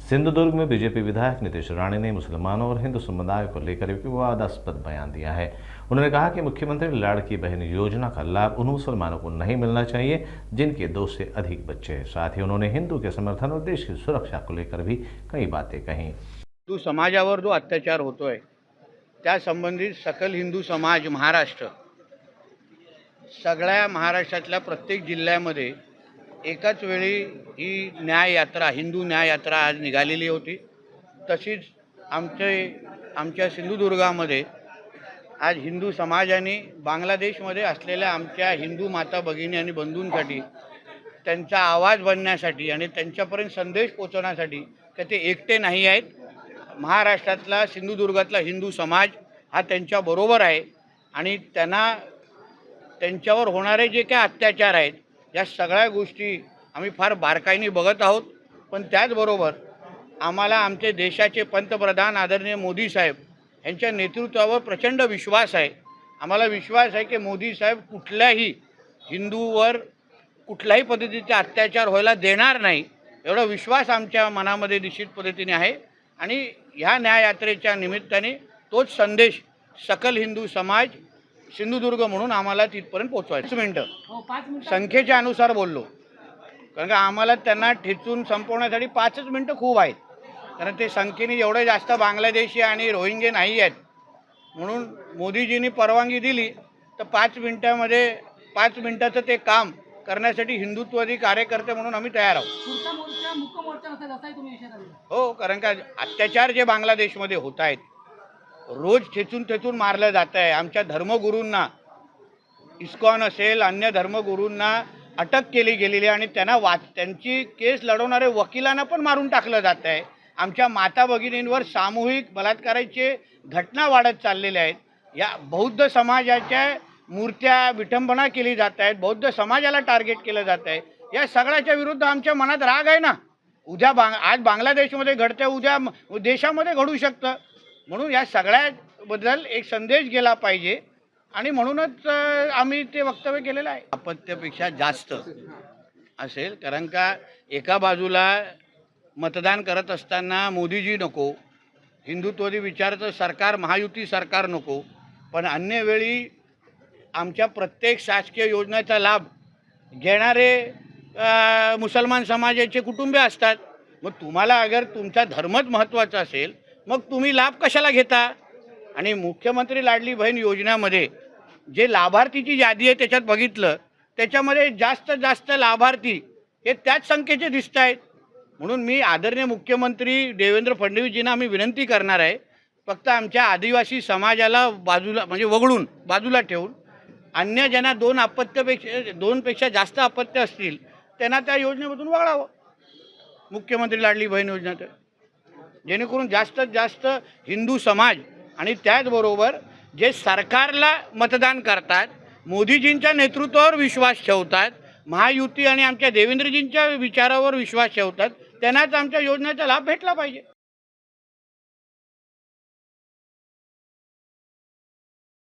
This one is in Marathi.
सिंधुदुर्ग में बीजेपी विधायक नीतीश राणे ने मुसलमानों और हिंदू समुदाय को लेकर एक विवादास्पद बयान दिया है। उन्होंने कहा कि मुख्यमंत्री लाड़की बहन योजना का लाभ उन मुसलमानों को नहीं मिलना चाहिए जिनके 2 से अधिक बच्चे हैं। साथ ही उन्होंने हिंदू के समर्थन और देश की सुरक्षा को लेकर भी कई बातें कही। हिंदू समाजावर जो अत्याचार होतोय त्या संबंधित सकल हिंदू समाज महाराष्ट्र सगळ्या महाराष्ट्रातल्या प्रत्येक जिल्ह्यामध्ये एकाच वेळी ही न्याय यात्रा हिंदू न्याय यात्रा आज निघालेली होती। तशीच आमच्या सिंधुदुर्गामध्ये आज हिंदू समाजाने बांगलादेशमध्ये असलेल्या आमच्या हिंदू माता भगिनी आणि बंधूंसाठी त्यांचा आवाज बनण्यासाठी आणि त्यांच्यापर्यंत संदेश पोहोचवण्यासाठी की ते एकटे नाही आहेत। महाराष्ट्रातला सिंधुदुर्गातला हिंदू समाज हा त्यांच्याबरोबर आहे आणि त्यांच्यावर होणारे जे काही अत्याचार आहेत या सगळ्या गोष्टी आम्ही फार बारकाईने बघत आहोत। पण त्याचबरोबर आम्हाला आमचे देशाचे पंतप्रधान आदरणीय मोदी साहेब यांच्या नेतृत्वावर प्रचंड विश्वास आहे। आम्हाला विश्वास आहे की मोदी साहेब कुठल्याही हिंदूवर कुठल्याही पद्धतीचे अत्याचार व्हायला देणार नाही, एवढा विश्वास आमच्या मनामध्ये निश्चित पद्धतीने आहे। आणि ह्या न्याययात्रेच्या निमित्ताने तोच संदेश सकल हिंदू समाज सिंधुदुर्ग म्हणून आम्हाला तिथपर्यंत पोहोचवायचं। 5 मिनिटं संख्येच्या अनुसार बोललो, कारण का आम्हाला त्यांना ठेचून संपवण्यासाठी 5च मिनिटं खूप आहेत, कारण ते संख्येने एवढे जास्त बांगलादेशी आणि रोहिंगे नाही आहेत। म्हणून मोदीजींनी परवानगी दिली तर 5 मिनिटाचं ते काम करण्यासाठी हिंदुत्ववादी कार्यकर्ते म्हणून आम्ही तयार आहोत। हो, कारण का अत्याचार जे बांगलादेशमध्ये होत आहेत, रोज ठेचून मारलं जात आहे। आमच्या धर्मगुरूंना इस्कॉन असेल अन्य धर्मगुरूंना अटक केली गेलेली आणि त्यांची केस लढवणारे वकिलांना पण मारून टाकलं जात आहे। आमच्या माता भगिनींवर सामूहिक बलात्काराचे घटना वाढत चाललेल्या आहेत। या बौद्ध समाजाच्या मूर्त्या विटंबना केली जात आहेत, बौद्ध समाजाला टार्गेट केलं जात आहे। या सगळ्याच्या विरुद्ध आमच्या मनात राग आहे ना। आज बांगलादेशमध्ये घडते, उद्या देशामध्ये घडू शकतं। म्हणून या सगळ्याबद्दल एक संदेश गेला पाहिजे आणि म्हणूनच आम्ही ते वक्तव्य केलेलं आहे। आपत्तीपेक्षा जास्त असेल, कारण का एका बाजूला मतदान करत असताना मोदीजी नको, हिंदुत्ववादी विचाराचं सरकार महायुती सरकार नको, पण अन्य वेळी आमच्या प्रत्येक शासकीय योजनेचा लाभ घेणारे मुसलमान समाजाचे कुटुंबीय असतात। मग तुम्हाला अगर तुमचा धर्मच महत्त्वाचा असेल मग तुम्ही लाभ कशाला घेता? आणि मुख्यमंत्री लाडली बहीण योजनेमध्ये जे लाभार्थीची यादी आहे त्याच्यात बघितलं, त्याच्यामध्ये जास्त लाभार्थी हे त्याच संख्येचे दिसत आहेत। म्हणून मी आदरणीय मुख्यमंत्री देवेंद्र फडणवीसजींना आम्ही विनंती करणार आहे, फक्त आमच्या आदिवासी समाजाला बाजूला म्हणजे वगळून बाजूला ठेवून अन्य ज्यांना 2पेक्षा जास्त अपत्य असतील त्यांना त्या योजनेमधून वगळावं मुख्यमंत्री लाडली बहीण योजनेत, जेणेकरून जास्तीत जास्त हिंदू समाज आणि त्याचबरोबर जे सरकारला मतदान करतात, मोदीजींच्या नेतृत्वावर विश्वास ठेवतात, महायुती आणि आमच्या देवेंद्रजींच्या विचारावर विश्वास ठेवतात, त्यांनाच आमच्या योजनेचा लाभ भेटला पाहिजे।